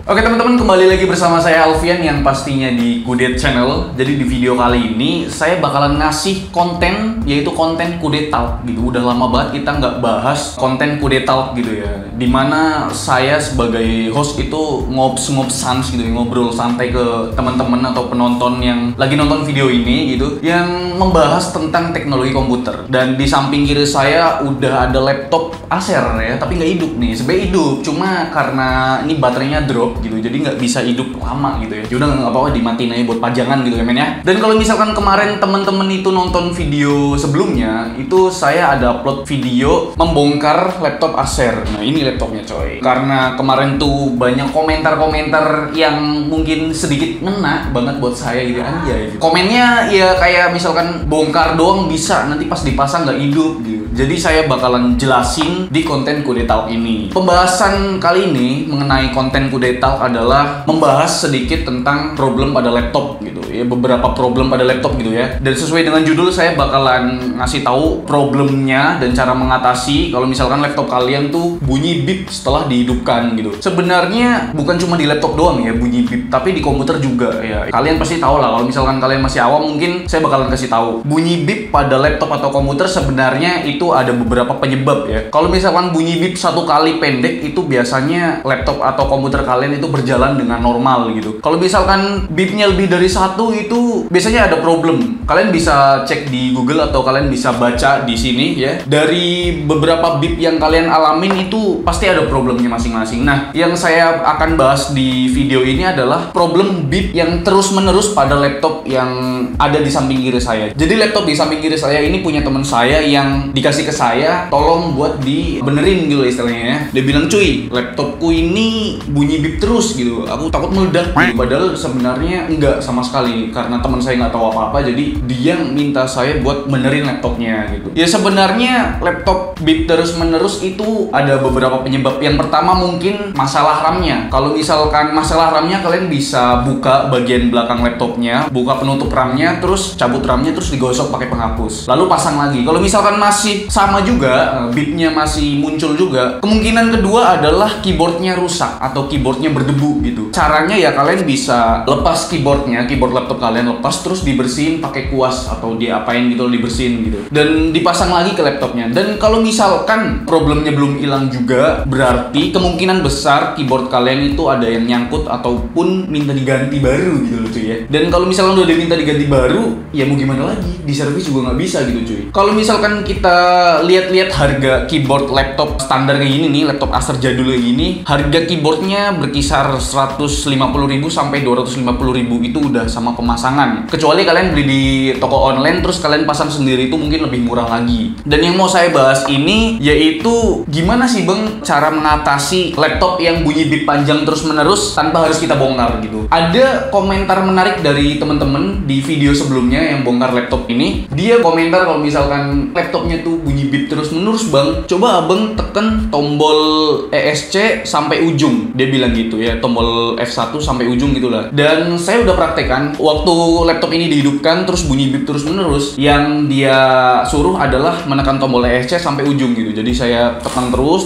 Oke teman-teman, kembali lagi bersama saya Alfian yang pastinya di Kudet Channel. Jadi di video kali ini saya bakalan ngasih konten, yaitu konten Kudet Talk gitu. Udah lama banget kita nggak bahas konten Kudet Talk gitu ya, dimana saya sebagai host itu ngops sans gitu, ngobrol santai ke teman-teman atau penonton yang lagi nonton video ini gitu, yang membahas tentang teknologi komputer. Dan di samping kiri saya udah ada laptop Acer ya, tapi nggak hidup nih. Sebenarnya hidup, cuma karena ini baterainya drop gitu, jadi nggak bisa hidup lama gitu ya. Udah nggak apa-apa, dimatiin aja buat pajangan gitu ya men ya. Dan kalau misalkan kemarin teman-teman itu nonton video sebelumnya, itu saya ada upload video membongkar laptop Acer. Nah ini laptopnya coy. Karena kemarin tuh banyak komentar-komentar yang mungkin sedikit ngena banget buat saya gitu, anjay. Komennya ya kayak misalkan bongkar doang bisa, nanti pas dipasang nggak hidup gitu. Jadi saya bakalan jelasin di konten Kudet Talk ini. Pembahasan kali ini mengenai konten Kudet Talk adalah membahas sedikit tentang problem pada laptop gitu ya, beberapa problem pada laptop gitu ya. Dan sesuai dengan judul, saya bakalan ngasih tahu problemnya dan cara mengatasi kalau misalkan laptop kalian tuh bunyi beep setelah dihidupkan gitu. Sebenarnya bukan cuma di laptop doang ya bunyi beep, tapi di komputer juga ya. Kalian pasti tahu lah, kalau misalkan kalian masih awam mungkin saya bakalan kasih tahu. Bunyi beep pada laptop atau komputer sebenarnya itu ada beberapa penyebab ya. Kalau misalkan bunyi beep satu kali pendek, itu biasanya laptop atau komputer kalian itu berjalan dengan normal gitu. Kalau misalkan beepnya lebih dari satu, itu biasanya ada problem. Kalian bisa cek di Google atau kalian bisa baca di sini ya. Dari beberapa beep yang kalian alamin itu pasti ada problemnya masing-masing. Nah, yang saya akan bahas di video ini adalah problem beep yang terus-menerus pada laptop yang ada di samping kiri saya. Jadi laptop di samping kiri saya ini punya teman saya yang dikasih ke saya, tolong buat dibenerin gitu istilahnya ya. Dia bilang, cuy, laptopku ini bunyi beep terus gitu, aku takut meledak gitu. Padahal sebenarnya enggak sama sekali, karena teman saya nggak tahu apa-apa, jadi dia minta saya buat benerin laptopnya gitu. Ya sebenarnya laptop beep terus-menerus itu ada beberapa penyebab. Yang pertama mungkin masalah RAM-nya. Kalau misalkan masalah RAM-nya, kalian bisa buka bagian belakang laptopnya, buka penutup RAM-nya, terus cabut RAM-nya, terus digosok pakai penghapus, lalu pasang lagi. Kalau misalkan masih sama juga, beepnya masih muncul juga, kemungkinan kedua adalah keyboardnya rusak atau keyboardnya berdebu gitu. Caranya ya kalian bisa lepas keyboardnya, keyboard laptop kalian lepas, terus dibersihin pakai kuas atau diapain gitu, dibersihin gitu, dan dipasang lagi ke laptopnya. Dan kalau misalkan problemnya belum hilang juga, berarti kemungkinan besar keyboard kalian itu ada yang nyangkut ataupun minta diganti baru gitu loh cuy ya. Dan kalau misalkan udah diminta diganti baru, ya mau gimana lagi, di servis juga nggak bisa gitu cuy. Kalau misalkan kita lihat-lihat harga keyboard laptop standar kayak gini nih, laptop Acer jadul kayak gini, harga keyboardnya berkisar 150.000 sampai 250.000, itu udah sama pemasangan. Kecuali kalian beli di toko online terus kalian pasang sendiri, itu mungkin lebih murah lagi. Dan yang mau saya bahas ini yaitu gimana sih bang cara mengatasi laptop yang bunyi beep panjang terus-menerus tanpa harus kita bongkar gitu. Ada komentar menarik dari teman-teman di video sebelumnya yang bongkar laptop ini. Dia komentar kalau misalkan laptopnya tuh bunyi beep terus-menerus bang, coba abang tekan tombol ESC sampai ujung. Dia bilang gitu ya, tombol F1 sampai ujung gitulah. Dan saya udah praktekkan waktu laptop ini dihidupkan terus bunyi beep terus-menerus. Yang dia suruh adalah menekan tombol ESC sampai ujung gitu. Jadi saya tekan terus,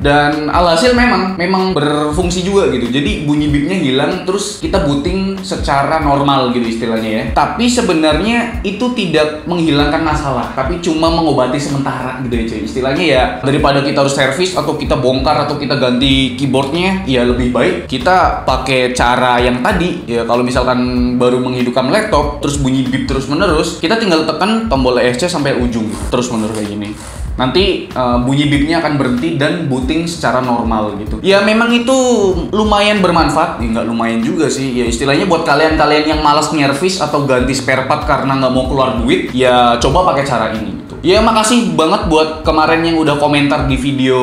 dan alhasil memang berfungsi juga gitu. Jadi bunyi beepnya hilang, terus kita booting secara normal gitu istilahnya ya. Tapi sebenarnya itu tidak menghilangkan masalah, tapi cuma mengobati sementara gitu ya cuy. Istilahnya ya, daripada kita harus servis atau kita bongkar atau kita ganti keyboardnya, ya lebih baik kita pakai cara yang tadi ya. Kalau misalkan baru menghidupkan laptop terus bunyi beep terus-menerus, kita tinggal tekan tombol ESC sampai ujung terus-menerus kayak gini. Nanti bunyi beepnya akan berhenti dan booting secara normal gitu. Ya memang itu lumayan bermanfaat, ya nggak lumayan juga sih. Ya istilahnya buat kalian-kalian yang malas nyervis atau ganti spare part karena nggak mau keluar duit, ya coba pakai cara ini gitu. Ya makasih banget buat kemarin yang udah komentar di video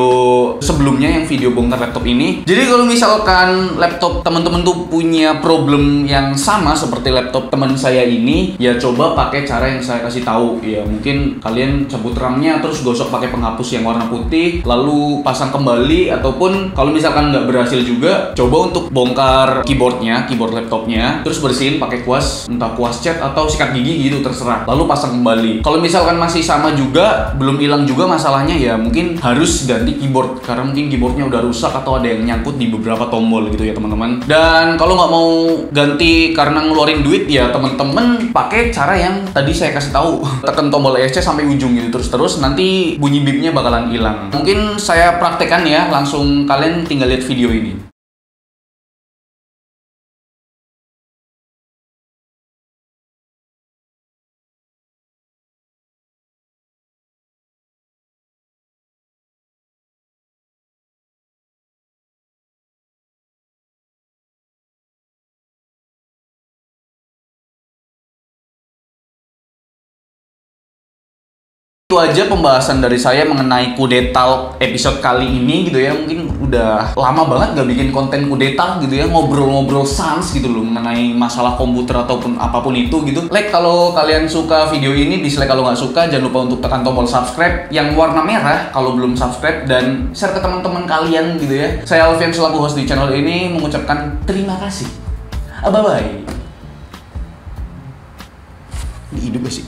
sebelumnya, yang video bongkar laptop ini. Jadi kalau misalkan laptop teman-teman tuh punya problem yang sama seperti laptop teman saya ini, ya coba pakai cara yang saya kasih tahu. Ya mungkin kalian cabut RAM-nya terus gosok pakai penghapus yang warna putih, lalu pasang kembali. Ataupun kalau misalkan nggak berhasil juga, coba untuk bongkar keyboardnya, keyboard laptopnya, terus bersihin pakai kuas, entah kuas cat atau sikat gigi gitu, terserah, lalu pasang kembali. Kalau misalkan masih sama sama juga, belum hilang juga masalahnya ya, mungkin harus ganti keyboard karena mungkin keyboardnya udah rusak atau ada yang nyangkut di beberapa tombol gitu ya teman-teman. Dan kalau nggak mau ganti karena ngeluarin duit ya teman-teman pakai cara yang tadi saya kasih tahu. Tekan tombol ESC sampai ujung gitu terus nanti bunyi bipnya bakalan hilang. Mungkin saya praktekkan ya, langsung kalian tinggal lihat video ini. Itu aja pembahasan dari saya mengenai Kudetalk episode kali ini gitu ya. Mungkin udah lama banget gak bikin konten Kudetalk gitu ya, ngobrol-ngobrol sans gitu loh mengenai masalah komputer ataupun apapun itu gitu. Like kalau kalian suka video ini, dislike kalau nggak suka. Jangan lupa untuk tekan tombol subscribe yang warna merah kalau belum subscribe, dan share ke teman-teman kalian gitu ya. Saya Alfian selaku host di channel ini mengucapkan terima kasih. Bye-bye. Ini hidup gak sih?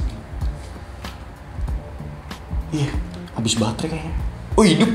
Iya, habis baterai kayaknya. Oh, hidup.